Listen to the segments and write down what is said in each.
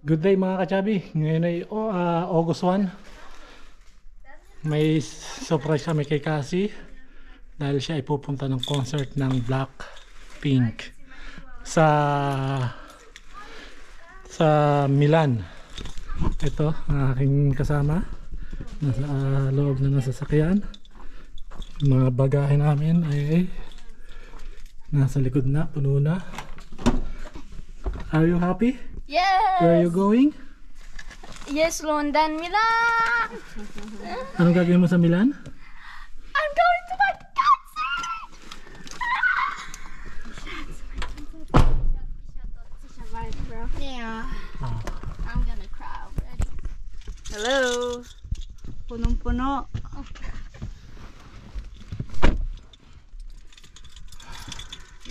Good day mga kachabi. Ngayon ay August 1. May surprise kami kay Cassie dahil siya ay pupunta ng concert ng Blackpink sa Milan. Ito ang aking kasama, nasa loob na ng sasakyan. Mga bagahe namin ay nasa likod na, puno na. Are you happy? Yes! Where are you going? Yes, London, Milan! Anong gagawin mo sa Milan? I'm going to my concert! Yeah. I'm gonna cry already. Hello. Punong-puno.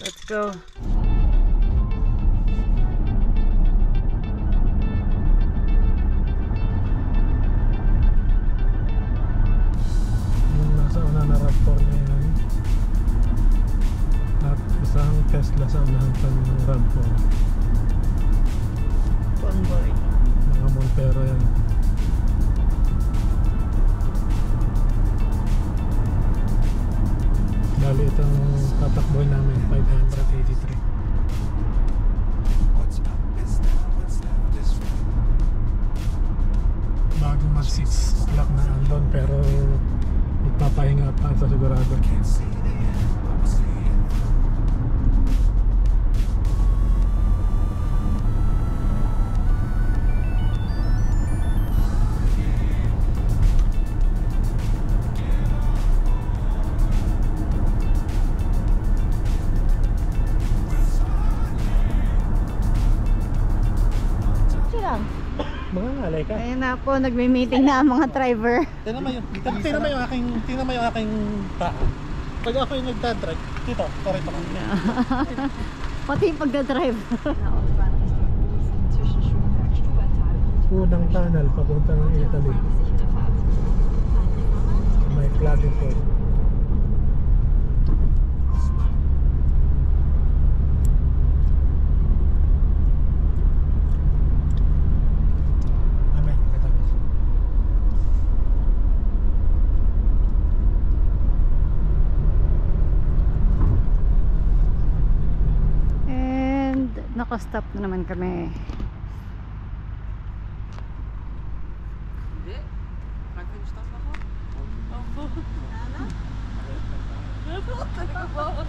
Let's go. Yung nasa una na RAV4 na yan at isang Tesla sa unahan pa ng RAV4. Convoy. Mga Montero yan. Bali itong tatakboy namin 583. Bago mag 6 o'clock na andon pero magpapahinga pa ito sigurado. Mga ngalay ka. Ayun na po, nagme-meeting na ang mga driver. Tingnan mo yung aking paa. Pag ako yung nagdadrive, dito, correct ako. Pati yung pagdadrive. Unang tunnel papunta ng Italy. May flooding point. Naka-stop na naman kami. Hindi. Nag-stop ako.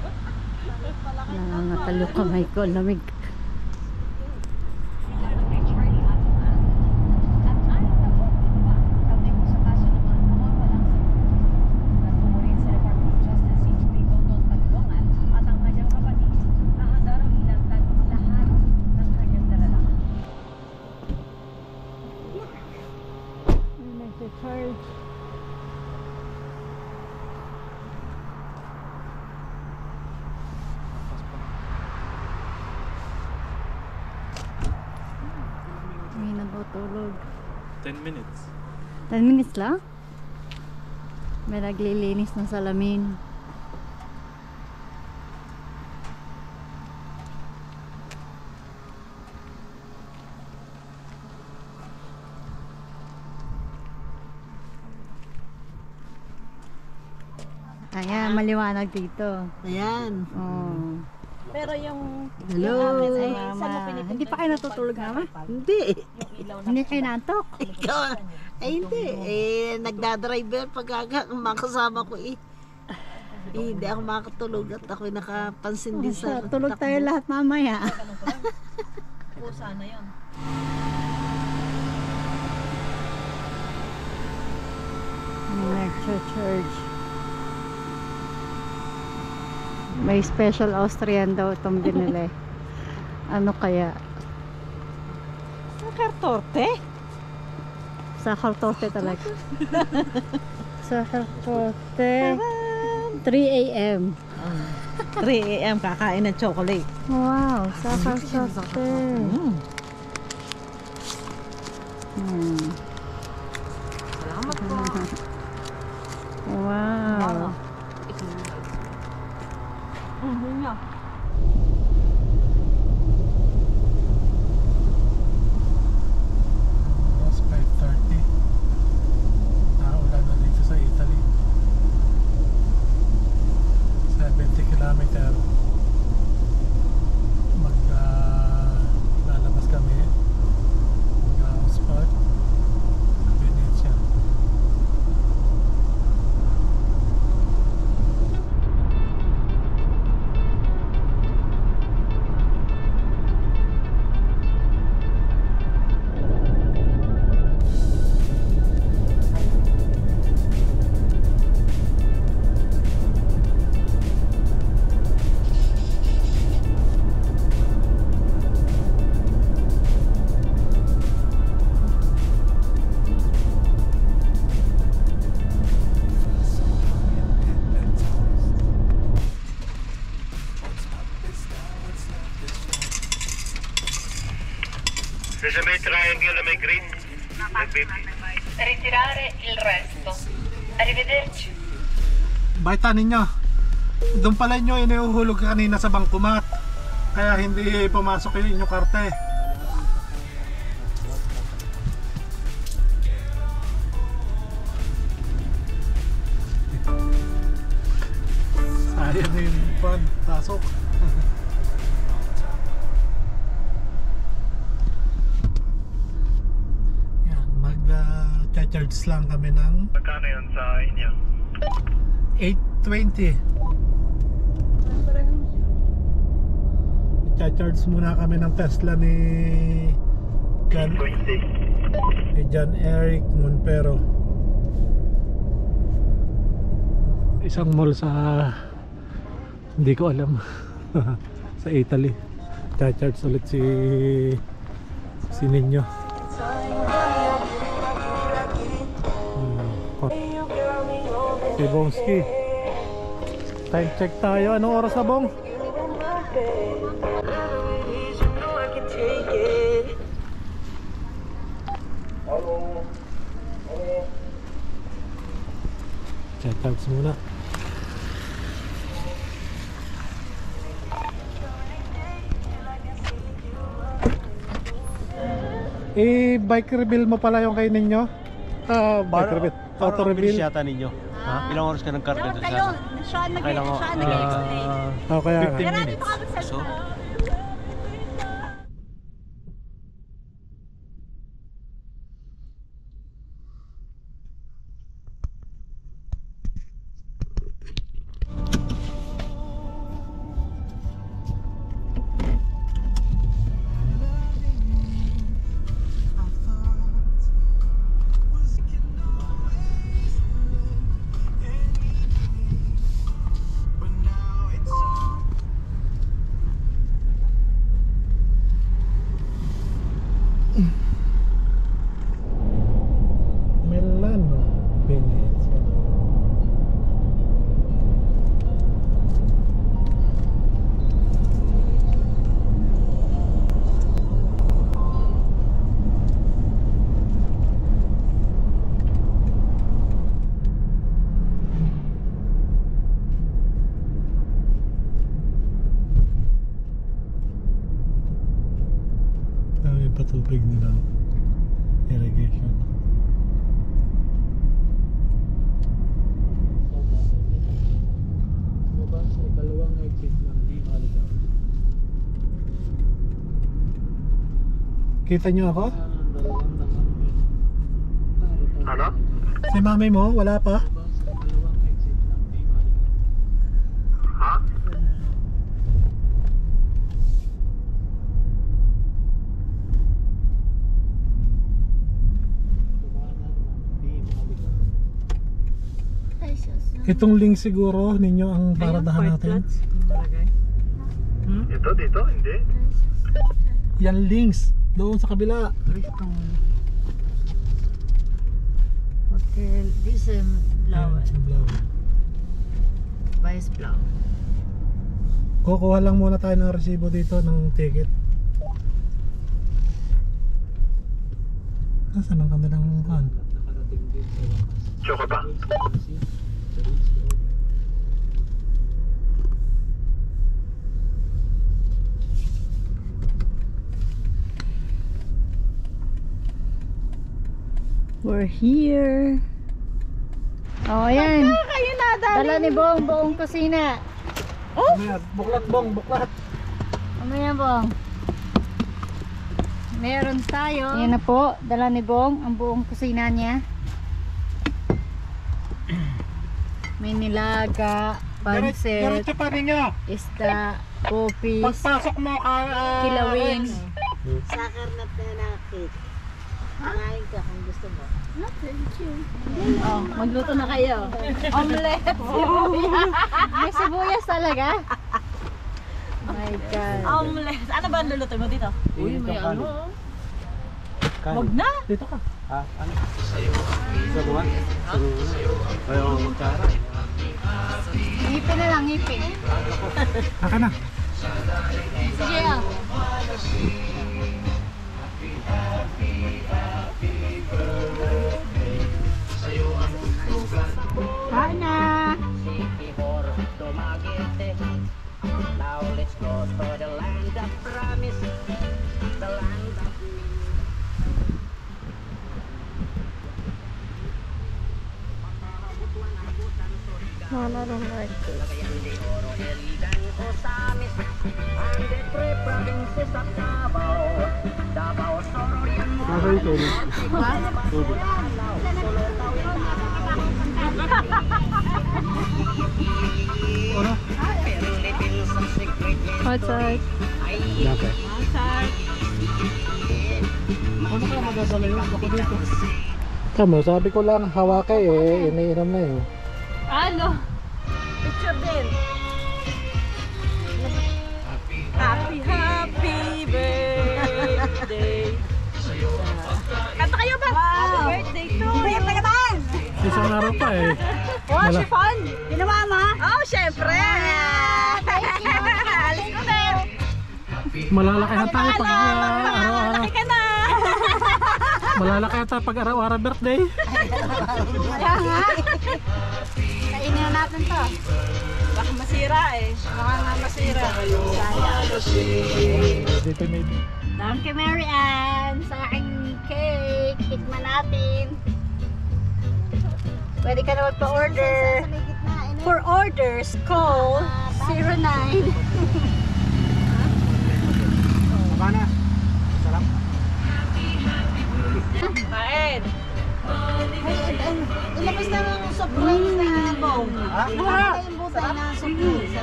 Nangangatalo kamay ko, lamig. May natutulog. 10 minutes. 10 minutes lang? May naglilinis ng salamin. Ayan, maliwanag dito. Ayan. Oh. Pero yung Hello, yung Mama. Hindi pa kayo natutulog, Mama? hindi. Hindi kayo nantok? Ikaw, hindi. Nagdadriver pag makasama ko hindi ako makatulog at ako'y nakapansin din sa Tulog tayo lahat mamaya. pusa na yun. Nag-church. May special Austrian daw itong binili. Ano kaya? Kartorte? Sakal torte talaga. Sakal torte. 3 a.m. 3 a.m. kakain ng chocolate. Wow, sakal torte. Salamat po. triangle na may green. Ritirare il resto. Arrivederci. Baita ninyo. Doon pala nyo iniuhulog kanina sa bangkumat. Kaya hindi pumasok yung inyong karte. Sayang yung pan, pasok. Yan, mag-charge lang kami ng Magkano yun sa inyo? 820. I-charge muna kami ng Tesla ni John Eric Monpero. Isang mall sa hindi ko alam sa Italy. Charge ulit si Ninyo. Si Bongski. Time check tayo. Anong oras na, Bong? Charge muna. Bike reveal mo pala yung kay Ninyo? Bike reveal. Auto reveal. yata ninyo. Ha? Ilang oras ka nagkarga doon Kayo, sa... siya Kailan ko? nag-explain. Kaya 15 minutes. So, Milano, Venezia. Dami patubig nila. Irrigation. Kita nyo ako? Ano? Si mami mo, wala pa? Ha? Itong link siguro ninyo ang paradahan natin. Ito, dito? Hindi. Yan links doon sa kabila. Hotel, this is Yan, sa Blau. Vice Blau. Kukuha lang muna tayo ng resibo dito ng ticket. Nasaan ang kanilang kan? Choco pa. We're here. Oh, ayan. Kayo na, Dala ni Bong, buong kusina. Ayan, buklat Bong, buklat. Ano yan, Bong? Meron tayo. Ayan na po, dala ni Bong ang buong kusina niya. May nilaga, pansit, Diretso pa ninyo. isda, popis, Pagpasok mo kilawin. Sakar na tenakit. Kumain ka kung gusto mo. Oh, magluto na kayo. Omelette. May sibuyas talaga. Oh my God. Omelette. Ano ba ang luluto mo dito? uy, may ano. Wag na. Dito ka. Ha? Ano? Sa buwan? Ayaw ang magkara. Ngipin na lang, ngipin. Aka na. Sige ah. Sana! Now let's go to the land of promise, the land of Wala rin like Cagayan de Oro, Iligan, Osamis, and the three provinces of Davao, Davao, Sororian, Nasa yung tubig. Tubig. Philippines, some secret outside. Nasa. Ano kaya madadala yun? Ako dito. Kamo, sabi ko lang hawakay eh, iniinom na yun. Ano? Picture din. Happy, happy birthday. Kanta kayo ba? Happy birthday to you. Kaya naman! Isang araw pa eh. Oh, si Fon! Ginawa mo? Oh, syempre! Alis ko din! Malalakihan tayo pag araw-araw. Malaki ka na! Malalakihan tayo pag araw-araw birthday. Kaya nga! Kainin na natin to. Baka masira eh. Baka nga masira. Dito may Thank you, Mary Ann, sa aking cake. Tikman natin. Pwede ka naman pa-order. For orders, call 09. Tama na. Sarap. Kain! Ilabas na lang yung soft drinks na bowl. Ha? Sarap. Yung butay na soft drinks.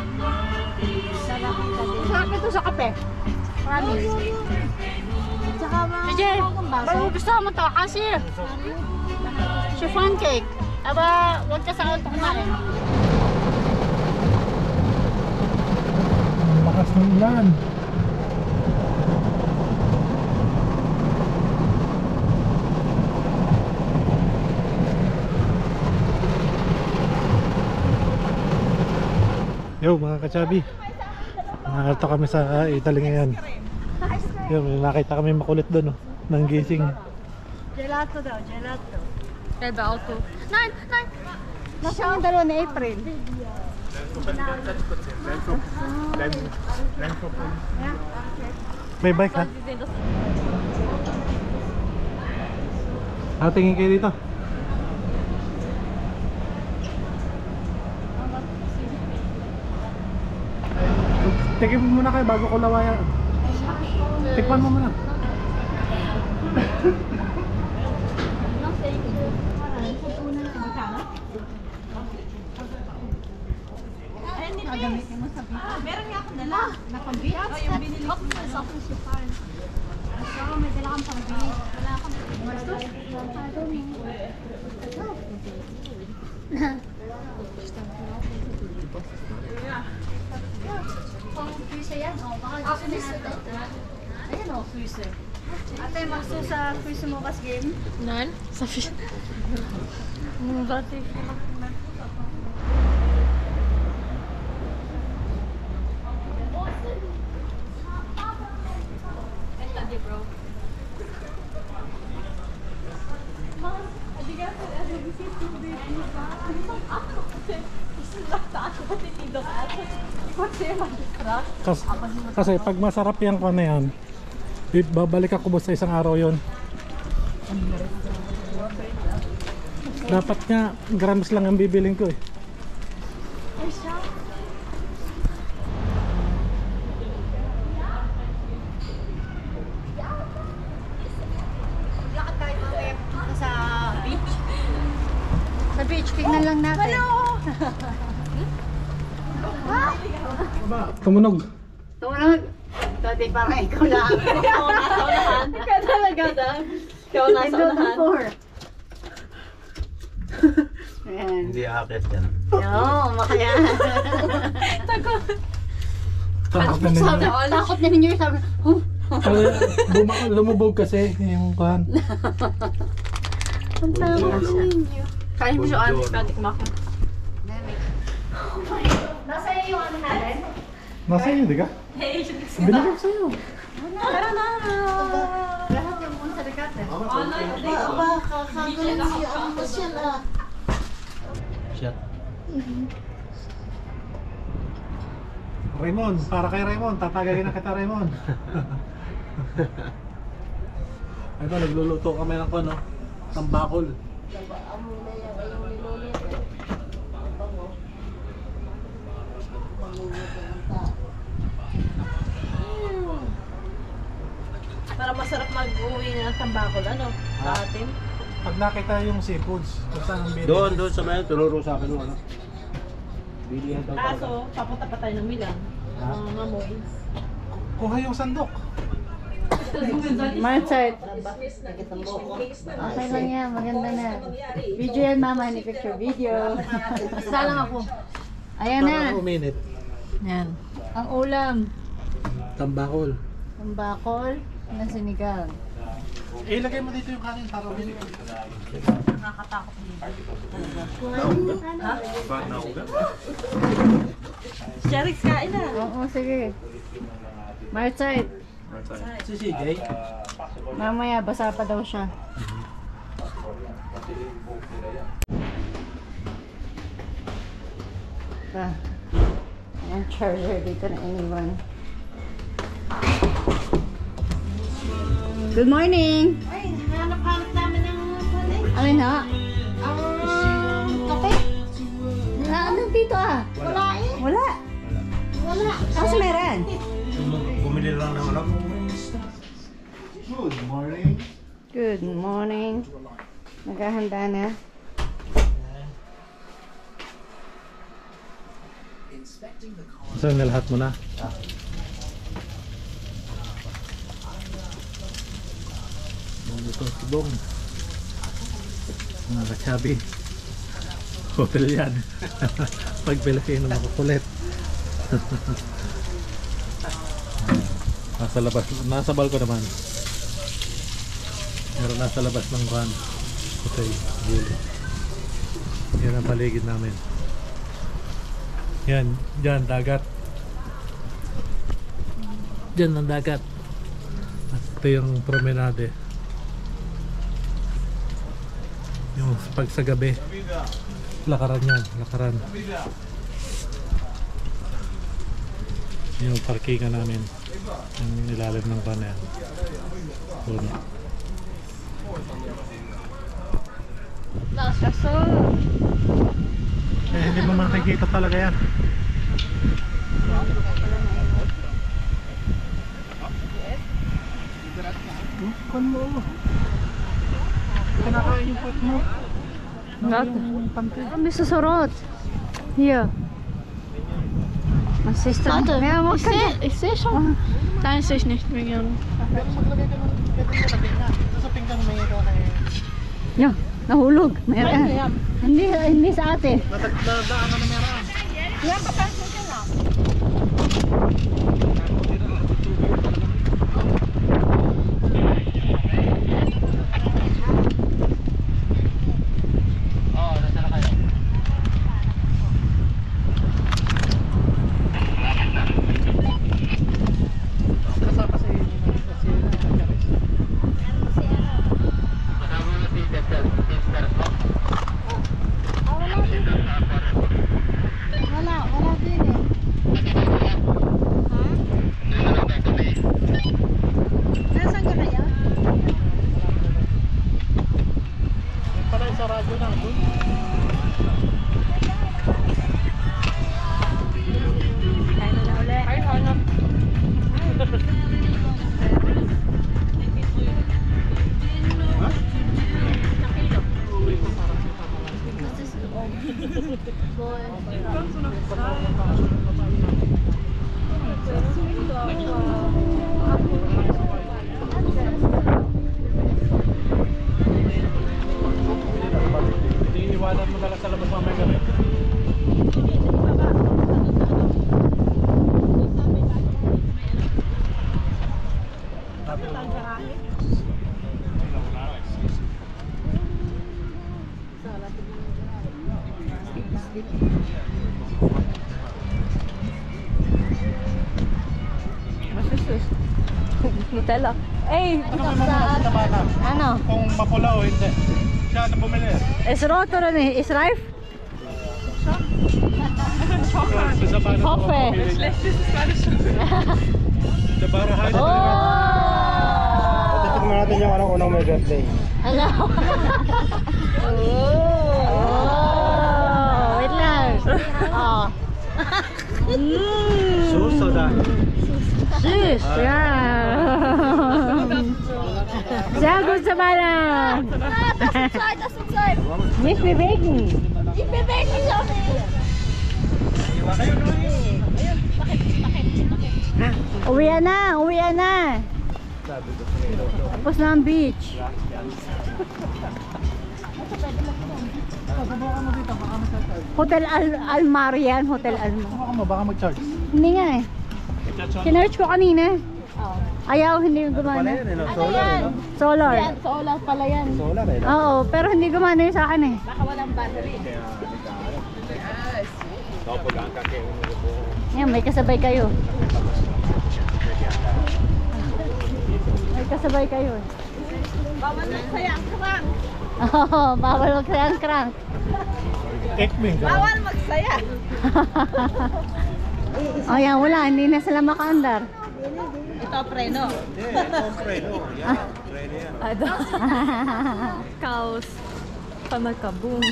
Sarap ang gabi. Sarap ito sa kape. Promise. Tsaka mga Sige, ang baso. gusto mo to kasi chiffon cake. Aba, huwag ka sa auto kumain. lakas ng ulan. Yo mga kachabi, nakakita kami sa Italy ngayon. Yo, may nakita kami makulit doon, ng gising. Gelato daw, gelato. Kaya ba auto? Nine! Nasa yung dalawa ni April. May bike ha? Tingin kayo dito. Tikman mo muna kayo bago ko lawayan. Tikman mo muna. Meron nga akong dala. Nakabit? Oh, yung binili ko. Sa akin si Farn. So, may dala kang pambili. Wala akong Ayan o, freezer. Ate, magso sa freezer mo kas game? Nan? Sa freezer? Dati. Kasi pag masarap yung kwan na yan, babalik ako sa isang araw yon. Dapat nga grams lang ang bibiling ko eh. Lakad tayo mamaya sa beach. Sa beach, tingnan lang natin. Tumunog. Tumunog. Dati parang ikaw lang. Ikaw nasa unahan. Ikaw talaga dahil. Ikaw nasa unahan. Ayan. Hindi aakit yan. Oo, makaya. Takot. Takot na ninyo. Takot na ninyo. Sabi, oh. Lumubog kasi yung kwan. Ang takot ninyo. Kaya mo siya ano, pwede kumakon. Nasa iyo yung ano natin? Nasa inyo, di ka? Binigay ko sa'yo. Kakagaling siya. Ang masyal ah. Shit. Raymond, para kay Raymond. Tatagagin na kita, Raymond. Ito, nagluluto kami ng ano, tambakol. Para masarap mag-uwi ng tambakol, ano? Sa atin. Pag nakita yung seafoods, kung saan ang binili. Doon sa may tuluro sa akin mo, ano? Bilihan daw talaga. Kaso, papunta pa tayo ng Milan. Mga mamoy. Kuha yung sandok. Marchet. Okay lang yan. Maganda na. Video yan, mama. Ni picture video. Basta lang ako. Ayan na. Para uminit. Yan. Ang ulam. Tambakol. Ang bakol na sinigang. Ilagay mo dito yung kanin para uminit. Nakakatakot dito. Sherix, kain na. Oo, sige. Marchet. Si CJ. Mamaya, basa pa daw siya. Ang charger dito na iniwan. Good morning! Ay, hanap-hanap namin ng Alin na? Ang kape? Ano dito ah? Wala eh. Wala. Wala. Kasi meron. Bumili lang ng ano? Good morning. Good morning. Naghahanda na. Saan na lahat mo na? Ito si Bong. Mga kachabi. Hotel yan. Pag Pilipino makukulit. Nasa labas, nasa balko naman. Pero nasa labas ng van. Hotel, gulo. Yan ang paligid namin. Yan, dyan dagat. Dyan ang dagat. At ito yung promenade. Yung pag sa gabi, lakaran yan, lakaran. Yung parkingan namin, yung nilalim ng van yan. Puno. Eh, hindi mo makikita talaga yan. Kan mo. Kinakain yung pot mo. May susurot. Hier. Was ist das? Ja, Ich sehe schon. Nein, sehe ich nicht. Wegen Ja, nahulog. Meron. Hindi sa ate. Nadaanan na meron. Wala din eh. Nasaan ka kaya? Pala sa radyo na doon. Kain na ulit. Kain na. Iniiwanan mo na lang sa labas mamaya gabi. hotel oh. Eh, ano? Kung mapula o hindi. Siya na bumili. Is roto rin eh. Is rife? Hoffe. Sa Barahay. Titignan natin yung anong unang may birthday. Ano? Wait lang. Oh. Susoda. Sis, yeah. Sehr sa Mann. Das ist Zeit. Nicht bewegen. Ich bewege mich auch nicht. Uwian na. Tapos na ang beach. Hotel Almar yan, Hotel Almar. Baka mag-charge. Hindi nga eh. Sinerch ko kanina. Ayaw, hindi yung gumana. Ano yan? Solar. Yan, solar pala yan. Solar eh. Oo, pero hindi gumana yun sa akin eh. Baka walang battery. Yan, may kasabay kayo. May kasabay kayo eh. Bawal na saya ang crank. Oo, bawal magsaya ang crank. Ekming. Bawal magsaya. O yan, wala, hindi na sila makaandar. Ito, preno. Kaos. Pamakabong.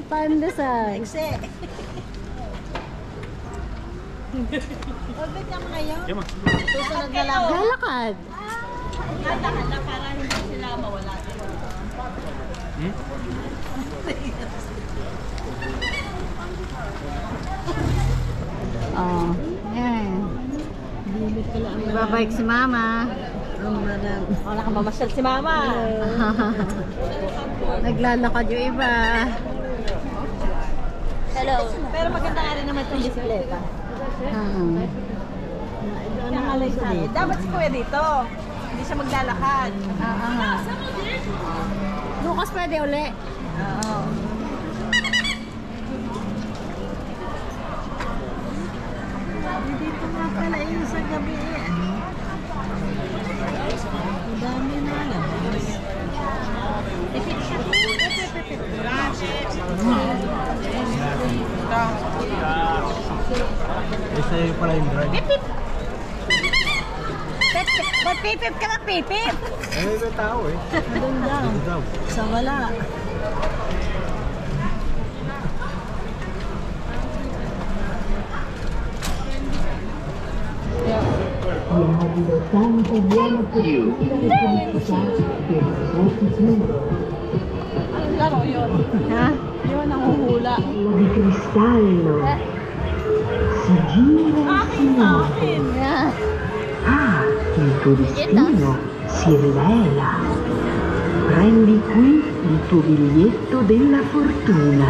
Pandesal. Orbit ka mo ngayon. Susunod na lang. Lalakad. Dahan na para hindi sila mawala. Oh, yan. Babike si mama. Wala kang mamasyal si mama. Naglalakad yung iba. Hello. Pero maganda nga rin naman itong bisikleta. Nakalay sa akin. Dapat si Kuya dito. Hindi siya maglalakad. Bukas pwede uli. Oo. Dito nga pala yun sa gabi eh. Ang dami na alam. Isa yung pala yung drive. Ba't pipip ka na pipip? May tao eh. Doon daw. Sa wala. Laro yun. Ha? Yun ang huhula. Di cristallo si gira e si muove. Yeah. Ah, il tuo destino si rivela. Prendi qui il tuo biglietto della fortuna.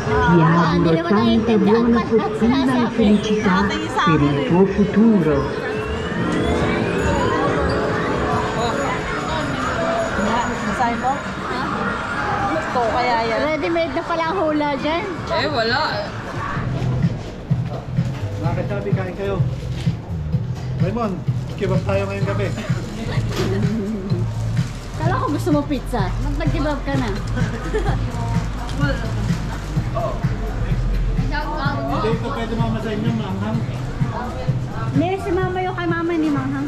Ti auguro tanta buona fortuna e felicità per il tuo futuro. Masahe mo? Gusto ko kaya yan. Ready-made na pala ang hula dyan. Eh, wala. Bakit sabi kain kayo? Raymond, kebab tayo ngayong gabi. Kala ko gusto mo pizza. Nag-kebab ka na. Hindi ito pwede mama sa inyo, manghang. Hindi, si mama yung kay mama ni Manghang.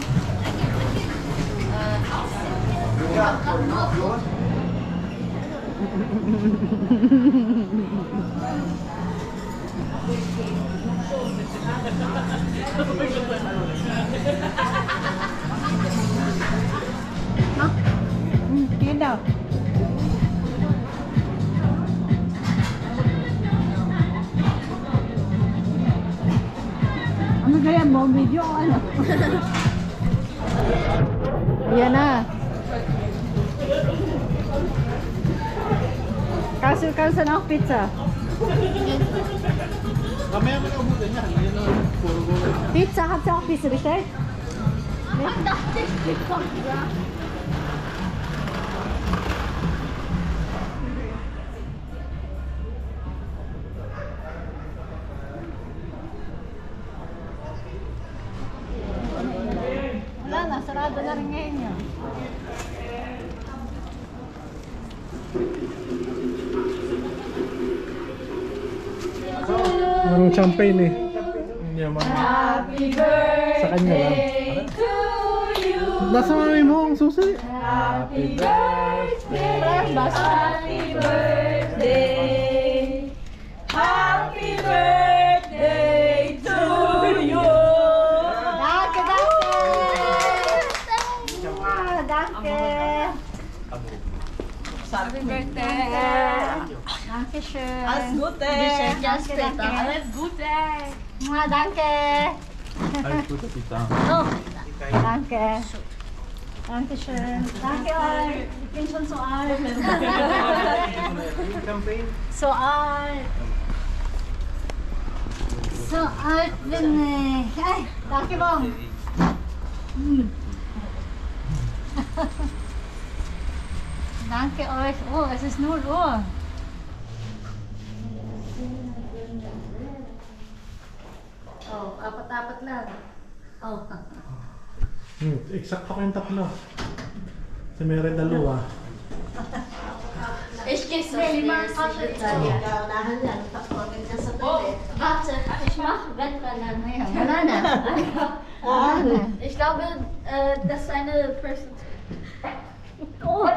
Yan daw. Ano kaya mo? Video o ano? Yan na. Cancel na ako pizza. Mamaya mo na umutin yan. Yan o, puro gulo. Pizza, kapsa ako pizza, Richard. na rin ngayon yun. Parang champagne eh. Happy birthday sa kanya lang. To you. Nasa mami mo ang susi. Happy birthday, happy birthday, happy birthday to you. Danke, danke! Danke! Happy birthday. Danke schön. Alles Gute. Just danke. Alles Gute. Danke! Alles Gute, Tita. Oh, danke. Danke schön. Danke euch. Ich bin schon so alt. So alt. So alt bin ich. Hey, danke Bom. Danke euch. Oh, es ist 0 Uhr. Oh, apat-apat lang. Oh. Eksakto kayong tatlo. Si Mary dalawa. Ich gehe so schnell. Kaunahan lang, tapos ka sa tabi. Warte, ich mache Wettrennen. Wala na. Ich glaube, das ist eine Person. Oh,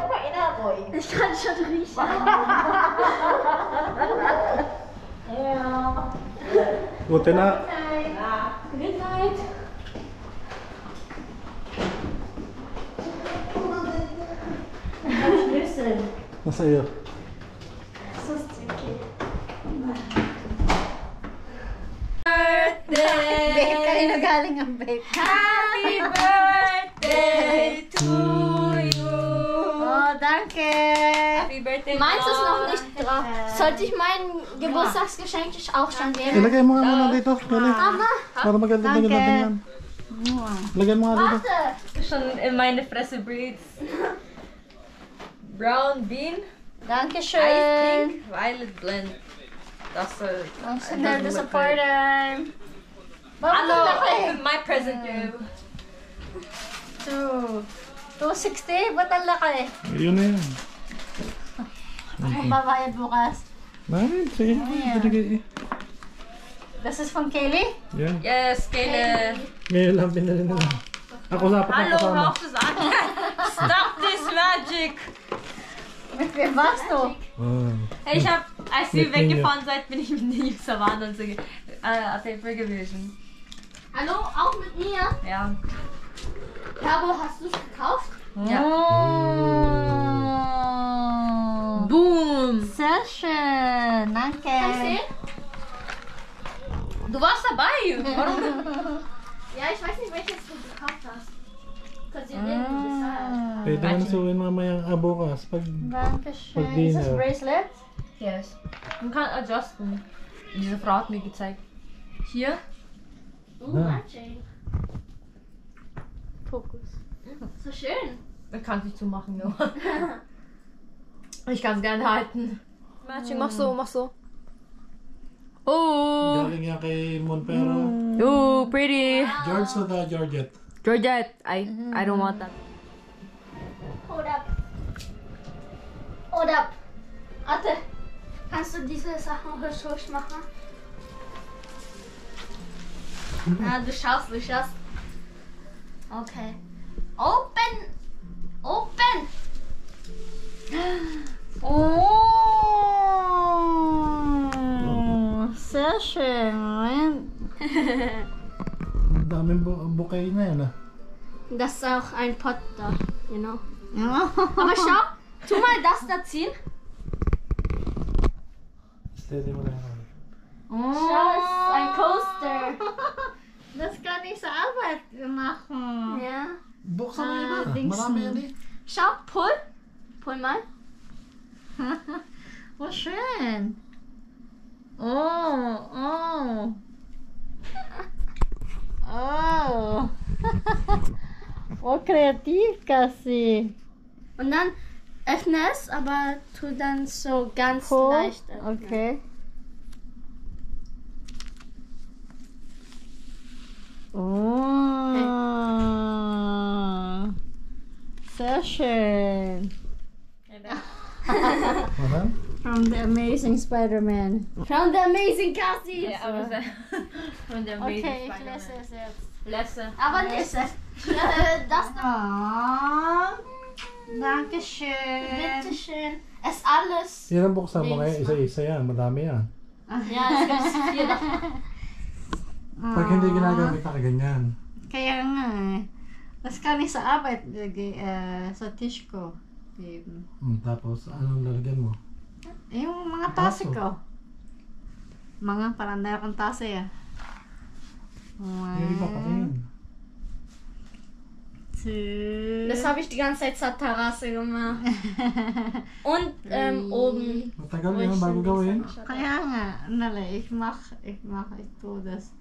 ich kann schon riechen. Ja. Buti na. Good night. Schlüssel. Nasa iyo. So sticky. Babe, kanina galing ang babe. Happy birthday to you. Oh, danke. Happy birthday. Meins ist noch Mom. nicht drauf. Sollte ich mein Geburtstagsgeschenk auch schon geben? Ilagay mo nga muna dito. Dali. Mama, Para maganda natin yan. Lagay mo nga dito. warte. Schon in meine Fresse breeds. Brown bean, Dankeschön. ice pink, violet blend. Das soll. Thanks for the supporter. Hello, open my present, you. 260? Ba't ang laki? Yun na yan. Babayad bukas. Bakit? Sige. Ilagay. Das ist von Kelly? Yan. Yes, Kayla. Ngayon lang pinali nila. Ako dapat na Hallo, kasama. hör auf zu sagen. Stop this magic. Mit wem warst du? Hey, als Mit ihr weggefahren seid, bin ich mit den Jungs da waren und so Paper gewesen. Hallo, auch mit mir? Ja. Caro, hast du es gekauft? Ja. Oh. Boom. Sehr schön. Danke. Kann ich sehen? Du warst dabei. Warum? Ja, ich weiß nicht, welches du gekauft hast. Kannst du dir sagen? Pwede mo nasuwin mamaya bukas. Pag Dankeschön. Pag Ist das Dinner. Bracelet? Yes. Man kann adjusten. Diese Frau hat mir gezeigt. Hier. Ah. Matching. Fokus. So schön. Man kann sich zumachen, ja. Ich kann es gerne halten. Matching, mach so, mach so. Oh, galing yan kay Monpero. oh, pretty. George o Georgette? Georgette, I don't want that. Hold up. Hold up. Warte. Kannst du diese Sachen hübsch machen? Ah, du schaust. Okay. Open! Open! Oh, sehr schön. Moment. Ang daming bouquet na yan ah. Das ist auch ein Pot da, you know. Ja. Aber schau, tu mal das da ziehen. Steady mo lang. Schau, es ist ein Coaster. Das kann ich zur Arbeit machen. Ja. Buksan mo yun ah. Dings Marami mo. yan eh. Schau, pull. Pull mal. Oh, schön. Oh. Oh. Oh, kreativ, Cassie. Und dann öffne es, aber tu dann so ganz Pull. leicht öffnen. Okay. Oh. Sehr schön. Aha. From the Amazing Spider-Man. From the Amazing Cassie. Ja, aber von der Amazing Okay, ich Spider-Man. lese es jetzt. Lesse. Aber nicht. Das noch. Oh, Dankeschön. Bitteschön. Es ist alles. Yan ang buksan mo ngayon, isa-isa yan. Madami yan. Ja, es gibt 4 davon. Pag hindi ginagamit na ganyan. Kaya nga eh. Tapos kani sa abay, sa tish ko. Tapos, anong lalagyan mo? Yung mga tase Taso. ko. Mga parang meron kang tase ah. Yung iba pati yun. Das habe ich die ganze Zeit zur Terrasse gemacht. Und oben. Matagal yan bago gawin. Kaya nga, nala, ich tu das.